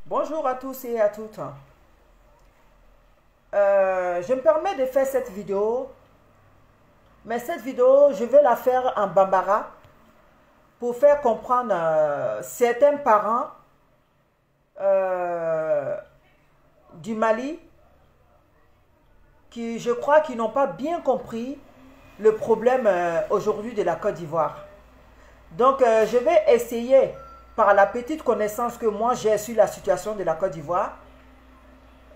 Bonjour à tous et à toutes. Je me permets de faire cette vidéo, mais cette vidéo, je vais la faire en bambara pour faire comprendre certains parents du Mali qui, je crois, qui n'ont pas bien compris le problème aujourd'hui de la Côte d'Ivoire. Donc, je vais essayer, par la petite connaissance que moi j'ai sur la situation de la Côte d'Ivoire,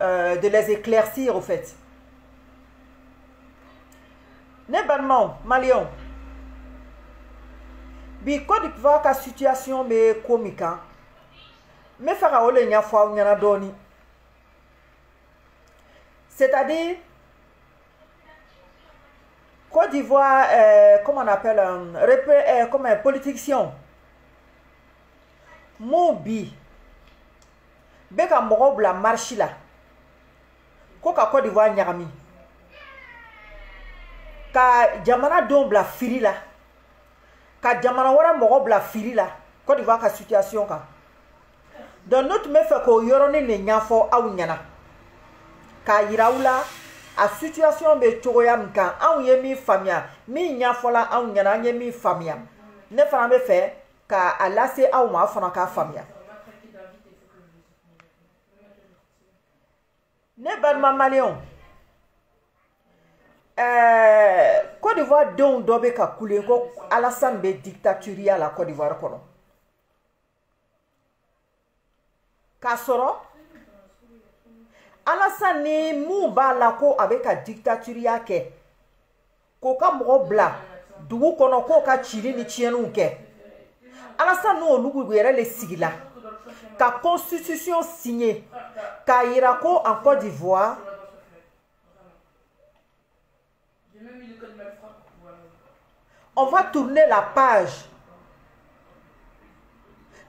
de les éclaircir au fait. Nébannement, Malion. Bi Côte d'Ivoire ka situation me komika. Me fera ole nya fwa nyana doni. C'est-à-dire Côte d'Ivoire, comment on appelle, comme un politicien. Mon bi. Beka morob la marche là. Koka Côte d'Ivoire nyarami. Ka jamana don bla firi la. Ka jamana wara morob la firi la. Côte d'Ivoire ka situation ka. Donc notre me fait ko yoroni le nyafo aw nyana. Ka yiraoula a situation be chogoyam kan aw ye mi famia mi nyafo la aw nyana ye mi famia. Ne fana me fait ka alase aw ma fana ka famia. Ne balma Malion. Côte d'Ivoire don dobe ka kule ko Alassane be dictaturia la Côte d'Ivoire kono. Ka soro Alassane ni mu ba la ko avec ka dictaturia ke. Ko ka mo bla dugu kono ko ka chiri ni chienu ke. Alassane no lugu yere le sigila. Ka constitution signée ka irako en Côte d'Ivoire. On va tourner la page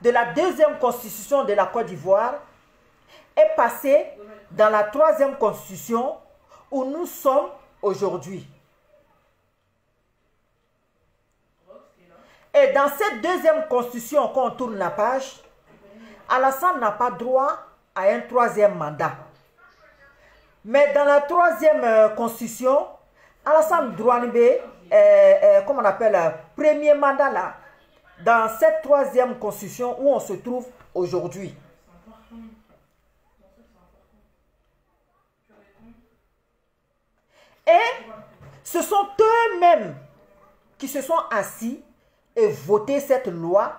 de la deuxième constitution de la Côte d'Ivoire et passer dans la troisième constitution où nous sommes aujourd'hui. Et dans cette deuxième constitution, quand on tourne la page, Alassane n'a pas droit à un troisième mandat. Mais dans la troisième constitution, Alassane droit comment on appelle, premier mandat là, dans cette troisième constitution où on se trouve aujourd'hui. Et ce sont eux-mêmes qui se sont assis et voté cette loi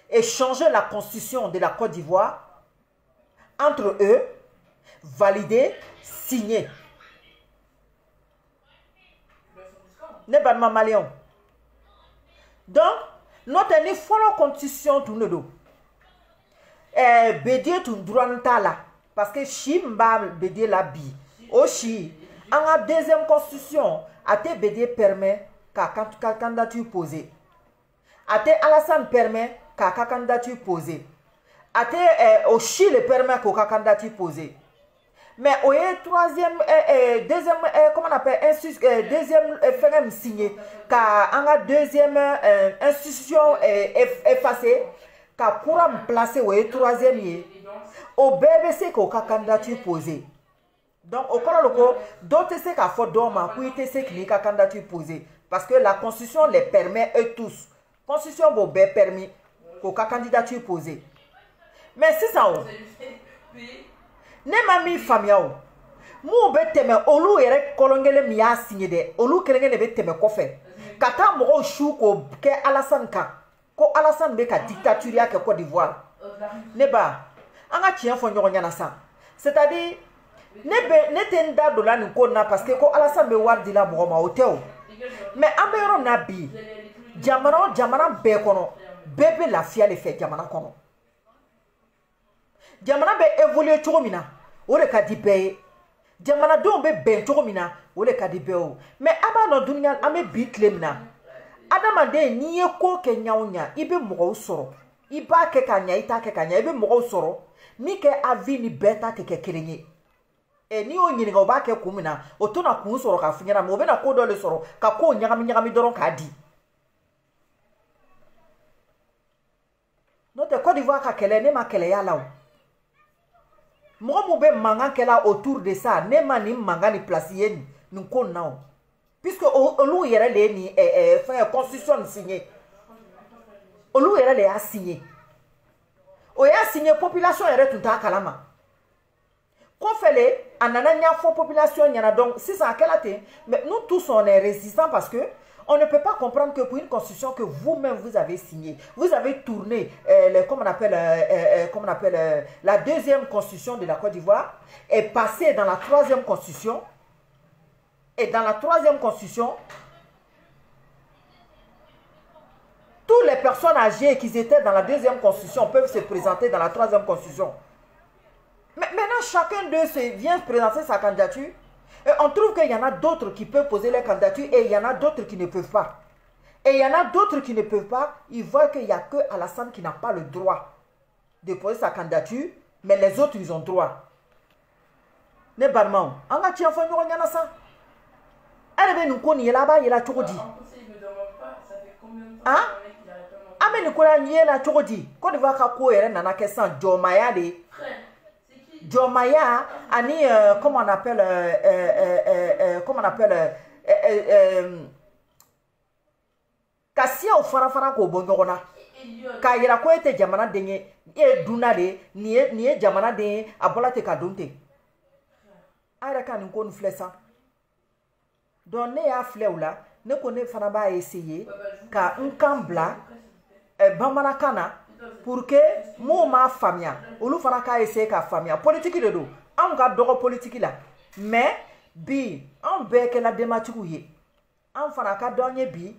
et changé la constitution de la Côte d'Ivoire entre eux, validé, signé. Ne pas de Malion. Donc, notre ni follow constitution tout le dos. Bédier tout droit là. Parce que Chimba bédier la bi. Aussi, en la deuxième constitution, à te bédier permet qu'à candidature posée. À te Alassane permet qu'à candidature posée. À te aussi le permet qu'à candidature posée. Mais au troisième, deuxième, comment on appelle, deuxième ferme signé, car en la deuxième institution effacée, car pour remplacer au troisième, au BBC qu'au candidature posée. Donc, au cas où d'autres c'est qu'à faute d'homme, puis c'est qu'il y a candidature posée. Parce que la constitution les permet eux tous. La constitution vous permet qu'au candidature posée. Mais c'est ça. Ne mami famia o mu be teme olu ere kolongele mi ya signé de olu kelengele be teme ko fe kata mo shu ko ke Alassane ka ko Alassane be ka dictature ke Côte d'Ivoire ne ba anga tien fo nyogo nyana sa c'est-à-dire ne tenda do la ni ko na parce que ko Alassane be wardi la mo ma hotel mais amero na bi jamana be kono bebe la fia le fait jamana kono jamana be évoluer chomina o le ka di be jamana don be ben chomina o le ka di be o mais aba no dunya ame bi klemna adama de ni ko ke nyawnya ibe mo soro iba ke kanya ita ke kanya ibe mo soro ni ke avi ni beta te ke kerenye e ni o nyini ga ba ke kumina o to na kun soro ka funyana mo be na ko do le soro ka ko nyagami doron ka di no te Côte d'Ivoire ka kele ne ma kele ya lawo Moi, je vais manga kela autour de ça. Ne mani manga ni place yen ni konnao. Puisque olu yere le ni constitution signé. Olu yere le a signé. O ya signé population yere tout à kalama. Qu'on fait les anana nya fo population yana donc si ça quel até mais nous tous on est résistants parce que on ne peut pas comprendre que pour une constitution que vous-même vous avez signée, vous avez tourné comme on appelle la deuxième constitution de la Côte d'Ivoire est passée dans la troisième constitution et dans la troisième constitution toutes les personnes âgées qui étaient dans la deuxième constitution peuvent se présenter dans la troisième constitution. Mais maintenant, chacun d'eux vient présenter sa candidature. Et on trouve qu'il y en a d'autres qui peuvent poser leur candidature et il y en a d'autres qui ne peuvent pas. Et il y en a d'autres qui ne peuvent pas. Ils voient qu'il n'y a que Alassane qui n'a pas le droit de poser sa candidature, mais les autres, ils ont droit. Ne barman, on a tiens fait nous ça. Elle veut nous connaître là-bas, il a tout dit. Hein? Ah mais nous connaissons là tout dit. Quand on va courir, on a question Jomaya de. Jomaya, ani comment on appelle Kassia ou farafara ko bonyogona. Kayira ko ete jamana denye e dunade ni jamana de abola te kadonte. Ara kan ko nu flesa. Donc ne ya fleula ne ko ne fana ba essayer ka nkambla bamana kana pour que moi ma famille olu fana ka essayer ka famille politique de do an ka dogo politique la mais bi an be ke la dematiku ye an fana ka donye bi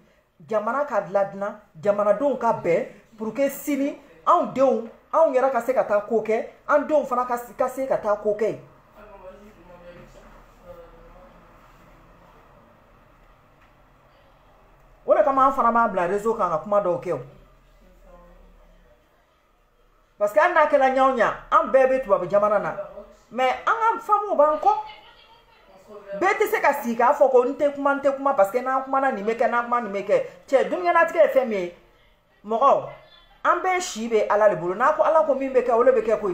jamana ka ladna jamana don ka be pour que sini an dew an yera ka se ka ta ko ke an dew fana ka se ka ta ko ke wala kama an fana ma bla réseau kan ka kuma do ke parce que on a que la nya an bébé tu vas jamana na mais an famu banko bete se ka sika fo ko nte kuma parce que na kuma na ni meke na kuma ni meke che dunya na tike femi mo an be shibe ala le bolo na ko ala ko mi meke o le beke ko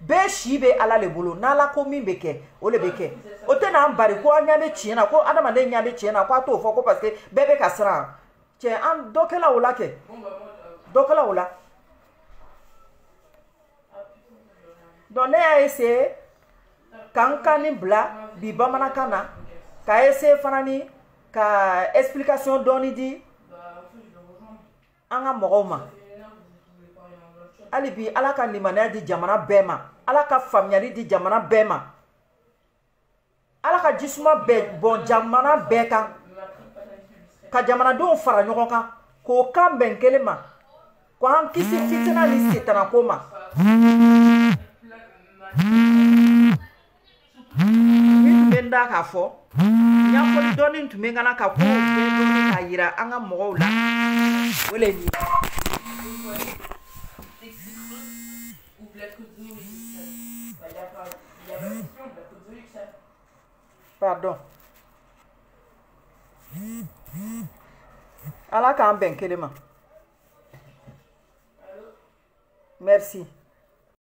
be shibe ala le bolo na ala ko mi meke o le beke o te na bari ko anya be china ko adama de nya be china ko to fo ko parce que bébé ka sra che an dokela ola ke dokela ola. Donc, on a essayé, quand on est blanc, bibamana kana, ka essayé fanani, ka explication doni di, anga moroma. Ali bi ala ka limana di jamana bema, ala ka famiyali di jamana bema, ala ka jisuma be bon jamana beka, ka jamana don fara ɲɔgɔn kan, ko kan bɛn kelen ma, ko an kisi fitina ni setana ko ma. Benda ka fo nya ko doni ntume ngana ka ko be ka yira anga mo la wole ni pardon ala ka ben kelema merci.